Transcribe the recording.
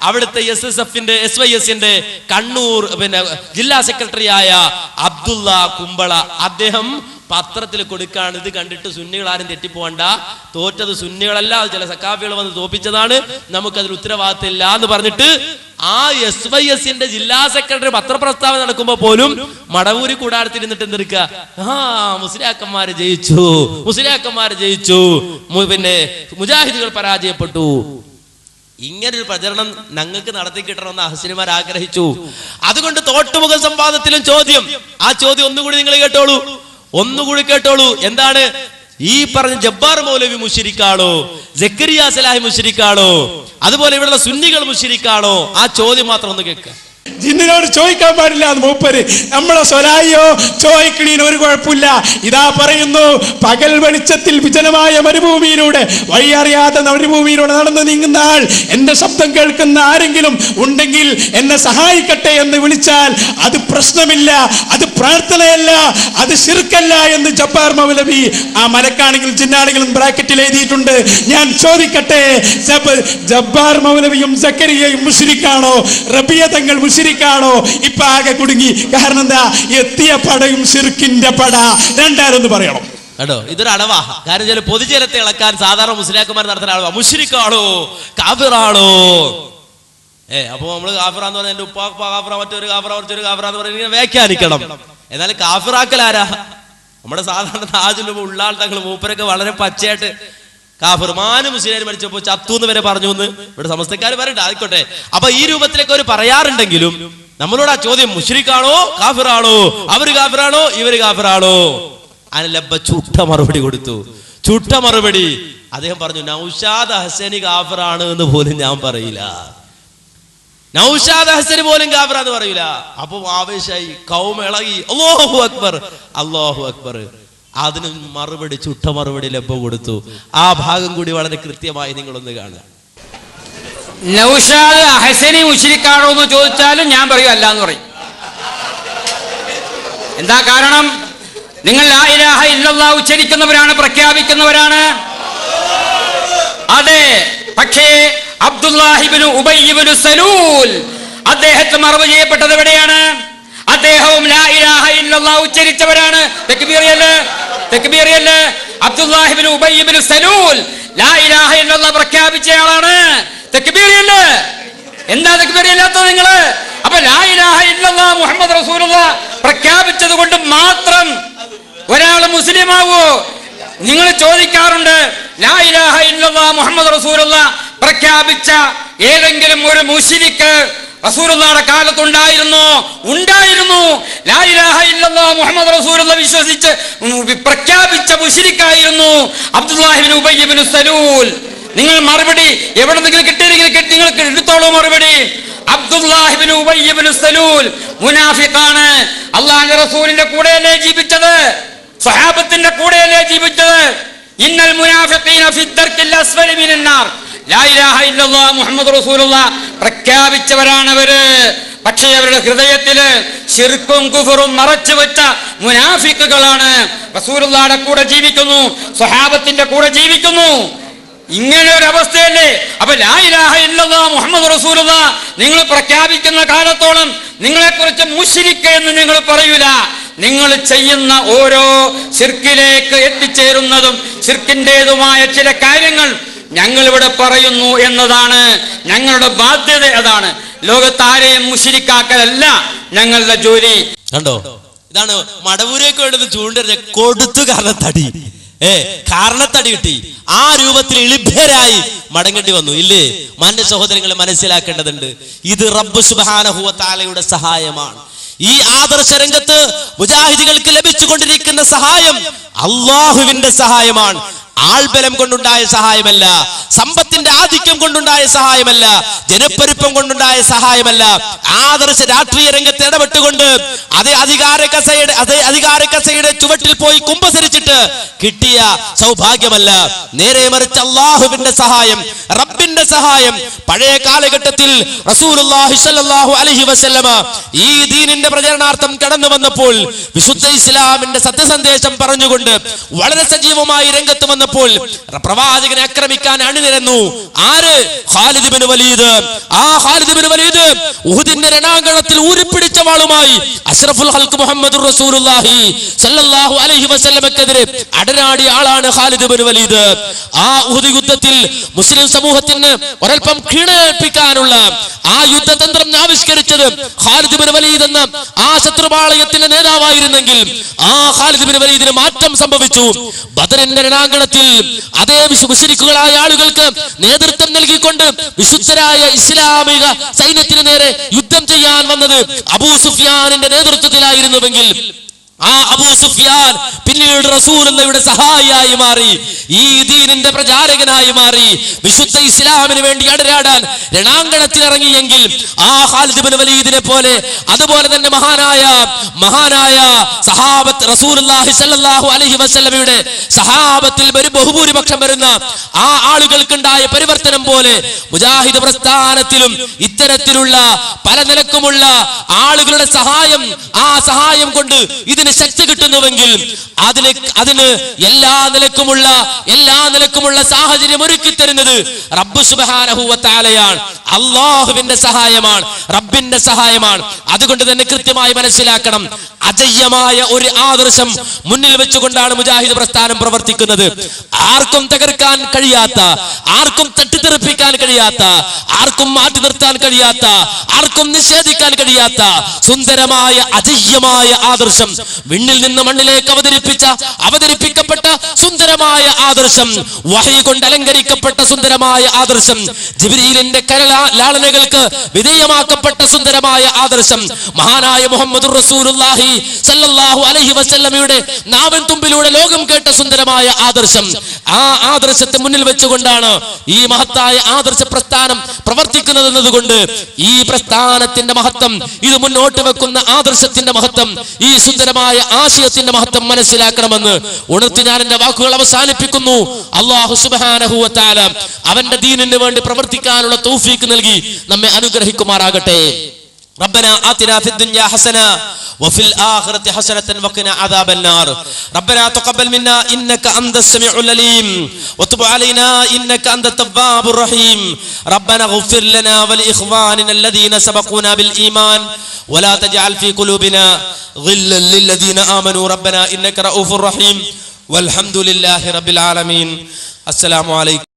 അവിടുത്തെ SSFന്റെ SYSന്റെ കണ്ണൂർ ജില്ലാ സെക്രട്ടറിയായ അബ്ദുള്ള കുമ്പള അദ്ദേഹം പത്രത്തിൽ കൊടുക്കാണ്. ഇത് കണ്ടിട്ട് സുന്നികൾ ആരും തെറ്റിപ്പോണ്ട, തോറ്റത് സുന്നികളല്ല, ചില സക്കാഫികൾ വന്ന് തോപ്പിച്ചതാണ്, നമുക്കതിൽ ഉത്തരവാദിത്തമില്ല എന്ന് പറഞ്ഞിട്ട് ആ SYSന്റെ ജില്ലാ സെക്രട്ടറി പത്രപ്രസ്താവന നടക്കുമ്പോ പോലും മടവൂരി കൂടാരത്തിൽ നിന്നിട്ട് എന്തെടുക്കുക, മുസ്ലിയാക്കന്മാര് ജയിച്ചു, മുസ്ലിയാക്കന്മാര് ജയിച്ചു, മുജാഹിദുകൾ പരാജയപ്പെട്ടു. ഇങ്ങനൊരു പ്രചരണം ഞങ്ങൾക്ക് നടത്തി കിട്ടണമെന്ന് അഹ്സനിമാർ ആഗ്രഹിച്ചു. അതുകൊണ്ട് തോട്ടുമുഖ സംവാദത്തിലും ചോദ്യം, ആ ചോദ്യം ഒന്നുകൂടി നിങ്ങൾ കേട്ടോളൂ. എന്താണ് ഈ പറഞ്ഞ ജബ്ബാർ മൗലവി മുശ്രിക്കാണോ, സക്കരിയ സലാഹി മുശ്രിക്കാണോ, അതുപോലെ ഇവിടെയുള്ള സുന്നികൾ മുശ്രിക്കാണോ? ആ ചോദ്യം മാത്രം ഒന്ന് കേൾക്കുക. ജിന്നിനോട് ചോദിക്കാൻ പാടില്ല എന്ന് മൂപ്പര്. നമ്മളെ സ്വലായിയോ ചോദിക്കണീന് ഒരു കുഴപ്പമില്ല. ഇതാ പറയുന്നു, പകൽ വെളിച്ചത്തിൽ വിജനമായ മരുഭൂമിയിലൂടെ, വഴിയറിയാത്ത മരുഭൂമിയിലൂടെ നടന്നു നീങ്ങുന്ന ആൾ, എന്റെ ശബ്ദം കേൾക്കുന്ന ആരെങ്കിലും ഉണ്ടെങ്കിൽ എന്നെ സഹായിക്കട്ടെ എന്ന് വിളിച്ചാൽ അത് പ്രശ്നമില്ല, അത് പ്രാർത്ഥനയല്ല, അത് ശിർക്കല്ല എന്ന് ജബ്ബാർ മൗലവി, ആ മലക്കാണെങ്കിലും ജിന്നാണെങ്കിലും ബ്രാക്കറ്റിൽ എഴുതിയിട്ടുണ്ട്. ഞാൻ ചോദിക്കട്ടെ, ജബ്ബാർ മൗലവിയും സക്കരിയയും മുശ്രിക്കാണോ, റബിയ തങ്ങൾ മുശ്രിക്കാണോ? ഇപ്പൊ ആകെ കുടുങ്ങി. കാരണം എന്താ, എത്തിയ പടയും ശിർക്കിന്റെ പട, രണ്ടാരൊന്ന് പറയണം കേട്ടോ. ഇതൊരു അടവാ. കാരണം ചില പൊതുജനത്തെ ഇളക്കാൻ സാധാരണ മുസ്ലിയാക്കന്മാർ നടത്തുന്ന അളവാ. മുശ്രിക്കാണോ, കാഫിറാണോ? അപ്പൊ നമ്മള് കാഫിറാന്ന് പറഞ്ഞാൽ എന്റെ ഉപ്പ കാഫിറ, മറ്റൊരു കാഫിറ, മറ്റൊരു കാഫിറ എന്ന് പറഞ്ഞാൽ വ്യാഖ്യാനിക്കണം. എന്നാലും കാഫിറാക്കൽ ആരാ? നമ്മുടെ സാധാരണ താജുൽ ഉള്ളാൾ തങ്ങൾ മൂപ്പരൊക്കെ വളരെ പച്ചയായിട്ട് കാഫിർ, മാന് മുസ്ലിം മരിച്ചപ്പോ ചത്തൂന്ന് വരെ പറഞ്ഞു എന്ന് ഇവിടെ സമസ്തക്കാർ പറയണ്ട. ആയിക്കോട്ടെ. അപ്പൊ ഈ രൂപത്തിലേക്ക് അവർ പറയാറുണ്ടെങ്കിലും നമ്മളോട് ആ ചോദ്യം, മുശ്രിക്കാണോ കാഫിറാണോ, അവര് കാഫിറാണോ ഇവര് കാഫിറാണോ? അനലബ്ബ ചുട്ട മറുപടി കൊടുത്തു. ചുട്ട മറുപടി. അദ്ദേഹം പറഞ്ഞു, നൗഷാദ് ഹസനി കാഫിറാണ് എന്ന് പോലും ഞാൻ പറയില്ല, നൗഷാദ് ഹസനി പോലും കാഫിറാന്ന് പറയൂല. അപ്പൊ ആവേശമായി, കൗമ ഇളകി, അല്ലാഹു അക്ബർ, അല്ലാഹു അക്ബർ. അതിന് മറുപടി, ചുട്ട മറുപടി ലബ്ബ കൊടുത്തു. ആ ഭാഗം കൂടി വളരെ കൃത്യമായി നിങ്ങളൊന്ന് കാണുക. നൗഷാദ് ഹസനി മുശ്രിക്കാണോ എന്ന് ചോദിച്ചാലും ഞാൻ പറയും അല്ല എന്ന് പറയും. എന്താ കാരണം? നിങ്ങൾ ലാ ഇലാഹ ഇല്ലല്ലാഹ് ഉച്ചരിക്കുന്നവരാണ്, പ്രഖ്യാപിക്കുന്നവരാണ്. അതെ, പക്ഷേ അബ്ദുല്ലാഹി ഇബ്നു ഉബയ്യ് ഇബ്നു സലൂൽ അദ്ദേഹത്തെ മറവ് ചെയ്യപ്പെട്ടത് എവിടെയാണ്? അദ്ദേഹവും ലാ ഇലാഹ ഇല്ലല്ലാഹ് ഉച്ചരിച്ചവരാണ്. തക്ബീറിയല്ലേ? അബ്ദുല്ലാഹി ഇബ്നു ഉബയ്യ് ഇബ്നു സലൂൽ ലാ ഇലാഹ ഇല്ലല്ലാഹ് പ്രഖ്യാപിച്ചയാളാണ്. തക്ബീറിയല്ലേ? എന്താ തക്ബീറിയല്ലാത്തത് നിങ്ങള്? അപ്പൊ ലാ ഇലാഹ ഇല്ലല്ലാഹ് മുഹമ്മദ് റസൂലുള്ളാഹ് പ്രഖ്യാപിച്ചത് കൊണ്ട് മാത്രം ഒരാൾ മുസ്ലിം ആവോ? നിങ്ങൾ ചോദിക്കാറുണ്ട്, ലാ ഇലാഹ ഇല്ലല്ലാഹ് മുഹമ്മദ് റസൂലുള്ളാഹ് പ്രഖ്യാപിച്ച ഏതെങ്കിലും ഒരു മുശ്രിക്ക് റസൂലുള്ളാഹിയുടെ കാലത്തുണ്ടായിരുന്നു? ഉണ്ടായിരുന്നു. ലാ ഇലാഹ ഇല്ലല്ലാഹ് മുഹമ്മദ് റസൂലുള്ളാഹ് വിശ്വസിച്ച് പ്രഖ്യാപിച്ച മുശ്രിക്കായിരുന്നു അബ്ദുല്ലാഹി ഇബ്നു ഉബയ്യ് ഇബ്നു സലൂൽ. നിങ്ങൾ മറുപടി എവിടെ നിങ്ങൾ കിട്ടിയെങ്കിൽ നിങ്ങൾക്ക് എടുത്തോളൂ മറുപടി. അബ്ദുല്ലാഹി ഇബ്നു ഉബയ്യ് ഇബ്നു സലൂൽ മുനാഫിഖാണ്. അല്ലാഹുവിന്റെ റസൂലിന്റെ കൂടെയല്ലേ ജീവിച്ചത്? സ്വഹാബത്തിന്റെ കൂടെയല്ലേ ജീവിച്ചത്? ഇന്നൽ മുനാഫിഖീന ഫി ദർക്കിൽ അസ്ഫലി മിനൻ നാർ. ലാ ഇലാഹ ഇല്ലല്ലാഹ് മുഹമ്മദ് റസൂലുള്ളാഹ് പ്രഖ്യാപിച്ചവരാണ് അവര്. പക്ഷേ അവരുടെ ഹൃദയത്തില് ശിർക്കും കുഫറും മറച്ചു വെച്ച മുനാഫിക്കുകളാണ്. റസൂലുള്ളാഹിയുടെ കൂടെ ജീവിക്കുന്നു, സ്വഹാബത്തിന്റെ കൂടെ ജീവിക്കുന്നു. ഇങ്ങനെ ഒരു അവസ്ഥയല്ലേ? അപ്പൊ ലാ ഇലാഹ ഇല്ലല്ലാഹ് മുഹമ്മദ് റസൂലുള്ളാഹ് നിങ്ങൾ പ്രഖ്യാപിക്കുന്ന കാലത്തോളം നിങ്ങളെക്കുറിച്ച് മുശ്രിക്ക് എന്ന് നിങ്ങൾ പറയൂല. നിങ്ങൾ ചെയ്യുന്ന ഓരോ ശിർക്കിലേക്ക് എത്തിച്ചേരുന്നതും ശിർക്കിൻ്റെതുമായ ചില കാര്യങ്ങൾ ഞങ്ങൾ ഇവിടെ പറയുന്നു എന്നതാണ് ഞങ്ങളുടെ ബാധ്യത. അതാണ്, ലോകത്താരെയും മുശ്രിക്കാക്കലല്ല ഞങ്ങളുടെ ജോലി. കണ്ടോ, ഇതാണ് മടവൂരേക്ക് വേണ്ടത്. ചൂണ്ടെറിഞ്ഞ കൊടുത്തു കാരണത്തടി, കാരണത്തടി കിട്ടി. ആ രൂപത്തിൽ ഇളിഭ്യരായി മടങ്ങേണ്ടി വന്നു. ഇല്ലേ? മാന്യ സഹോദരങ്ങളെ മനസ്സിലാക്കേണ്ടതുണ്ട്, ഇത് റബ്ബ് സുബ്ഹാനഹു വ തആലയുടെ സഹായമാണ്. ഈ ആദർശ രംഗത്ത് മുജാഹിദുകൾക്ക് ലഭിച്ചുകൊണ്ടിരിക്കുന്ന സഹായം അള്ളാഹുവിന്റെ സഹായമാണ്. ആൾബലം കൊണ്ടുണ്ടായ സഹായമല്ല, സമ്പത്തിന്റെ ആധിക്യം കൊണ്ടുണ്ടായ സഹായമല്ല, ജനപ്പെരുപ്പം കൊണ്ടുണ്ടായ സഹായമല്ല. ആദർശ രാഷ്ട്രീയ രംഗത്ത് ഇടപെട്ടുകൊണ്ട് അതേ അധികാര കസയുടെ ചുവട്ടിൽ പോയി കുമ്പസരിച്ചിട്ട് കിട്ടിയ സൗഭാഗ്യമല്ല. നേരെ മറിച്ച് അള്ളാഹുവിന്റെ സഹായം, റബ്ബിന്റെ സഹായം. പഴയ കാലഘട്ടത്തിൽ റസൂലുള്ളാഹി സ്വല്ലല്ലാഹു അലൈഹി വസല്ലമ ഈ ദീനിന്റെ പ്രചരണാർത്ഥം കടന്നു വന്നപ്പോൾ, വിശുദ്ധ ഇസ്ലാമിന്റെ സത്യസന്ദേശം പറഞ്ഞുകൊണ്ട് വളരെ സജീവമായി രംഗത്ത് വന്നപ്പോൾ വന്നപ്പോൾ പ്രവാചകനെ ആക്രമിക്കാൻ അണിനിരന്നു. ആര്? ഖാലിദ് ഇബ്നു വലീദ്. ആ ഖാലിദ് ഇബ്നു വലീദ് ഉഹുദിന്റെ രണാങ്കണത്തിൽ ഊരിപ്പിടിച്ച വാളുമായി അഷ്റഫുൽ ഖൽഖ് മുഹമ്മദുർ റസൂലുള്ളാഹി സ്വല്ലല്ലാഹു അലൈഹി വസല്ലമക്കെതിരെ അടരാടിയ ആളാണ് ഖാലിദ് ഇബ്നു വലീദ്. ആ ഉഹുദ് യുദ്ധത്തിൽ മുസ്ലിം സമൂഹത്തിന് ഒരൽപ്പം ക്ഷീണേൽപ്പിക്കാനുള്ള ആ യുദ്ധതന്ത്രം ആവിഷ്കരിച്ചത് ഖാലിദ് ഇബ്നു വലീദ് എന്ന ആ ശത്രുപാളയത്തിന്റെ നേതാവായിരുന്നെങ്കിൽ ആ ഖാലിദ് ഇബ്നു വലീദിന് മാറ്റം സംഭവിച്ചു. ബദറിന്റെ രണാങ്കണത്തിൽ അതേ മുശ്രിക്കുകളായ ആളുകൾക്ക് നേതൃത്വം നൽകിക്കൊണ്ട് വിശുദ്ധരായ ഇസ്ലാമിക സൈന്യത്തിന് നേരെ യുദ്ധം ചെയ്യാൻ വന്നത് അബൂ സുഫിയാനിന്റെ നേതൃത്വത്തിലായിരുന്നുവെങ്കിൽ ആ അബൂ സുഫിയാൻ പിന്നീട് റസൂലുള്ളാഹിയുടെ സഹായിയായി മാറി, ഈ ദീനിന്റെ പ്രചാരകനായി മാറി, വിശുദ്ധ ഇസ്ലാമിന് വേണ്ടി അടരാടാൻ രണാങ്കണത്തിൽ ഇറങ്ങിയെങ്കിൽ ആ ഖാലിദ് ഇബ്നു വലീദിനെ പോലെ അതുപോലെ തന്നെ മഹാനായ സഹാബത്ത് റസൂലുള്ളാഹി സ്വല്ലല്ലാഹു അലൈഹി വസല്ലമയുടെ സഹാബത്തിൽ ബഹുഭൂരിപക്ഷം വരുന്ന ആ ആളുകൾക്കുണ്ടായ പരിവർത്തനം പോലെ മുജാഹിദ് പ്രസ്ഥാനത്തിലും ഇത്തരത്തിലുള്ള പല നിലക്കുമുള്ള ആളുകളുടെ സഹായം, ആ സഹായം കൊണ്ട് ഇതിന് ശക്തി കിട്ടുന്നുവെങ്കിൽ അതിന് എല്ലാ നിലക്കുമുള്ള സാഹചര്യം ഒരുക്കി തരുന്നത് റബ്ബ് സുബ്ഹാനഹു വ തആലയാണ്. അല്ലാഹുവിന്റെ സഹായമാണ്, റബ്ബിന്റെ സഹായമാണ്. അതുകൊണ്ട് തന്നെ കൃത്യമായി മനസ്സിലാക്കണം, അജയ്യമായ ഒരു ആദർശം മുന്നിൽ വെച്ചുകൊണ്ടാണ് മുജാഹിദ് പ്രസ്ഥാനം പ്രവർത്തിക്കുന്നത്. ആർക്കും തകർക്കാൻ കഴിയാത്ത, ആർക്കും തട്ടിത്തെറിപ്പിക്കാൻ കഴിയാത്ത, ആർക്കും മാറ്റി നിർത്താൻ കഴിയാത്ത, ആർക്കും നിഷേധിക്കാൻ കഴിയാത്ത സുന്ദരമായ അജയ്യമായ ആദർശം, വിണ്ണിൽ നിന്ന് മണ്ണിലേക്ക് അവതരിപ്പിക്കപ്പെട്ട സുന്ദരമായ ആദർശം, വഹി കൊണ്ട് അലങ്കരിക്കപ്പെട്ട സുന്ദരമായ ആദർശം, ജിബ്രീലിന്റെ കരലാളനകൾക്ക് വിധേയമാക്കപ്പെട്ട സുന്ദരമായ ആദർശം, മഹാനായ മുഹമ്മദുർ റസൂലുള്ളാഹി സല്ലല്ലാഹു അലൈഹി വസല്ലമയുടെ നാവിൻ തുമ്പിലൂടെ ലോകം കേട്ട സുന്ദരമായ ആദർശം, ആ ആദർശത്തെ മുന്നിൽ വെച്ചുകൊണ്ടാണ് ഈ മഹത്തായ ആദർശ പ്രസ്ഥാനം പ്രവർത്തിക്കുന്നത് എന്നതുകൊണ്ട് ഈ പ്രസ്ഥാനത്തിന്റെ മഹത്വം, ഇത് മുന്നോട്ട് വെക്കുന്ന ആദർശത്തിന്റെ മഹത്വം, ഈ സുന്ദരമായ ആശയത്തിന്റെ മഹത്വം മനസ്സിലാക്കണമെന്ന് ഉണർത്തി ഞാൻ എന്റെ വാക്കുകൾ അവസാനിപ്പിക്കുന്നു. അല്ലാഹു സുബ്ഹാനഹു വ തആല അവന്റെ ദീനിന് വേണ്ടി പ്രവർത്തിക്കാനുള്ള തൗഫീഖ് നൽകി നമ്മെ അനുഗ്രഹിക്കുമാറാകട്ടെ. ربنا آتنا في الدنيا حسنة وفي الآخرة حسنة وقنا عذاب النار. ربنا تقبل منا إنك أنت السميع العليم وتب علينا إنك أنت التواب الرحيم. ربنا اغفر لنا ولإخواننا الذين سبقونا بالإيمان ولا تجعل في قلوبنا غلا للذين آمنوا ربنا إنك رؤوف رحيم والحمد لله رب العالمين. السلام عليكم.